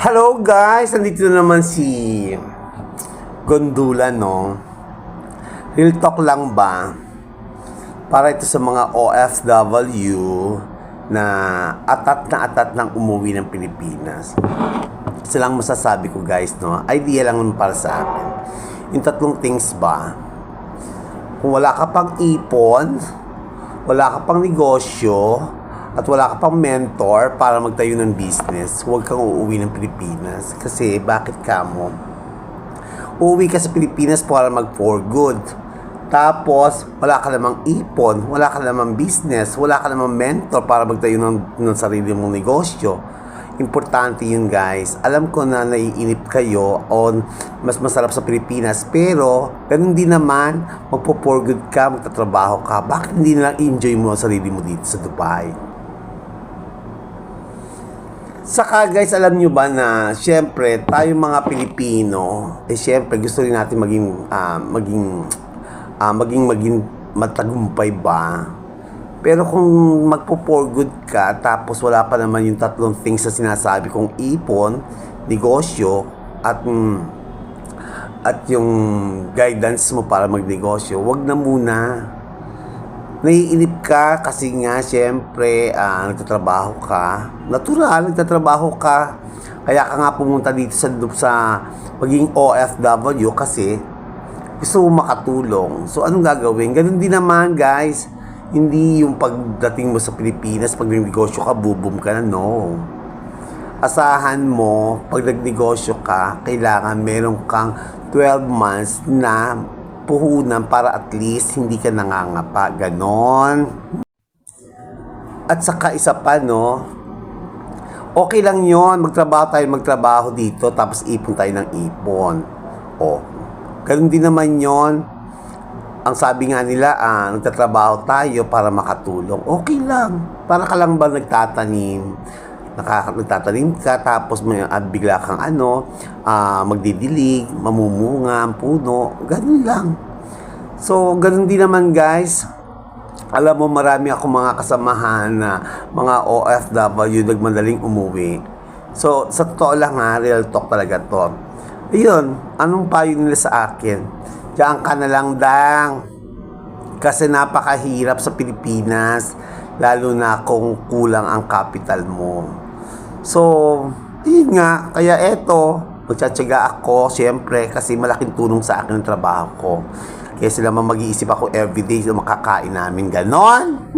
Hello guys! Nandito na naman si Gondula, no? Real talk lang ba? Para ito sa mga OFW na atat ng umuwi ng Pilipinas. Isa lang masasabi ko guys, no? Idea lang naman para sa akin. Yung tatlong things ba? Kung wala ka pang ipon, wala ka pang negosyo, at wala ka pang mentor para magtayo ng business, huwag kang uuwi ng Pilipinas. Kasi bakit ka mo? Uuwi ka sa Pilipinas para mag for good. Tapos, wala ka namang ipon, wala ka namang business, wala ka namang mentor para magtayo ng sarili mong negosyo. Importante yun guys. Alam ko na naiinip kayo on mas masarap sa Pilipinas, pero ganun din naman, magpo-for good ka, magtatrabaho ka. Bakit hindi na lang enjoy mo ang sarili mo dito sa Dubai? Saka guys, alam nyo ba na syempre tayong mga Pilipino, syempre gusto rin natin maging matagumpay ba? Pero kung magpo-for good ka, tapos wala pa naman yung tatlong things na sinasabi kong ipon, negosyo, at yung guidance mo para magnegosyo, wag na muna. Naiinip ka kasi nga syempre nagtatrabaho ka. Natural, nagtatrabaho ka. Kaya ka nga pumunta dito sa maging OFW kasi gusto mo makatulong. So anong gagawin? Ganun din naman guys. Hindi yung pagdating mo sa Pilipinas, pag nagnegosyo ka, boom ka na. No. Asahan mo, pag nagnegosyo ka, kailangan meron kang 12 months na puhunan para at least hindi ka nangangapa. Ganon. At saka isa pa, no, okay lang yon, magtrabaho dito tapos ipon tayo ng ipon. Ganun din naman yon. Ang sabi nga nila, nagtatrabaho tayo para makatulong. Okay lang. Para ka lang ba nagtatanim ka, tapos may bigla kang magdidilig, mamumunga ang puno, ganun lang. So, ganun din naman guys. Alam mo, marami akong mga kasamahan na mga OFW nagmadaling umuwi. So, sa totoo lang real talk talaga to. Ayun, anong payo nila sa akin? Diyan ka na lang dang. Kasi napakahirap sa Pilipinas, lalo na kung kulang ang capital mo. So, yun nga, kaya eto, magtsatsaga ako, syempre, kasi malaking tulong sa akin ang trabaho ko. Kaya sila mag-iisip ako everyday na makakain namin, ganon.